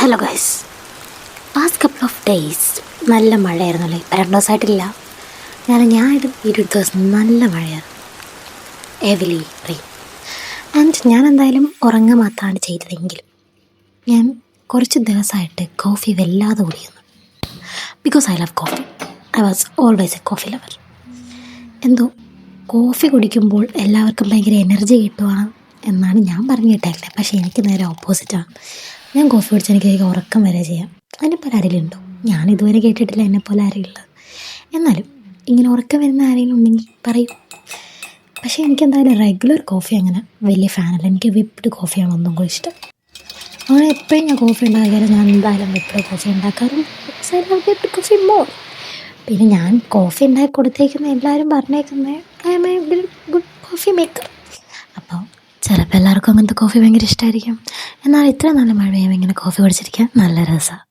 Hello guys, past couple of days നല്ല മഴയായിരുന്നല്ലേ. 2 ദിവസമായിട്ടില്ല, ഞാൻ ഇത് 20 ദിവസം നല്ല മഴയാണ്, ഹെവിലി റെയിൻ. ആൻഡ് ഞാൻ എന്തായാലും ഉറങ്ങുക മാത്രമാണ് ചെയ്തതെങ്കിലും ഞാൻ കുറച്ച് ദിവസമായിട്ട് കോഫി വല്ലാതെ കുടിക്കുന്നു. Because I love coffee. I was always A coffee lover. എന്തോ കോഫി കുടിക്കുമ്പോൾ എല്ലാവർക്കും ഭയങ്കര എനർജി കിട്ടുവാണ് എന്നാണ് ഞാൻ പറഞ്ഞു കേട്ടേക്കുന്നത്. പക്ഷേ എനിക്ക് നേരെ ഓപ്പോസിറ്റാണ്. ഞാൻ കോഫി കുടിച്ചാൽ എനിക്ക് ഉറക്കം വരെ ചെയ്യാം. അതിനെപ്പോലെ ആരെങ്കിലും ഉണ്ടോ? ഞാൻ ഇതുവരെ കേട്ടിട്ടില്ല എന്നെപ്പോലെ ആരെങ്കിലും ഉള്ളത്. എന്നാലും ഇങ്ങനെ ഉറക്കം വരുന്ന ആരെങ്കിലും ഉണ്ടെങ്കിൽ പറയും. പക്ഷേ എനിക്കെന്തായാലും റെഗുലർ കോഫി അങ്ങനെ വലിയ ഫാനല്ല. എനിക്ക് വിപ്ഡ് കോഫിയാണ് ഒന്നും കൂടി ഇഷ്ടം. അങ്ങനെ എപ്പോഴും ഞാൻ കോഫി ഉണ്ടാക്കിയാലും ഞാൻ എന്തായാലും വിപ്ഡ് കോഫി ഉണ്ടാക്കാറുണ്ട്. I love whipped coffee more. പിന്നെ ഞാൻ കോഫി ഉണ്ടാക്കി കൊടുത്തേക്കുന്ന എല്ലാവരും പറഞ്ഞേക്കുന്നത് I M A good coffee maker. അപ്പോൾ ചിലപ്പോൾ എല്ലാവർക്കും അങ്ങനത്തെ കോഫി ഭയങ്കര ഇഷ്ടമായിരിക്കും. എന്നാൽ ഇത്ര നല്ല മഴയും ഇങ്ങനെ കോഫി കുടിച്ചിരിക്കാൻ നല്ല രസമാണ്.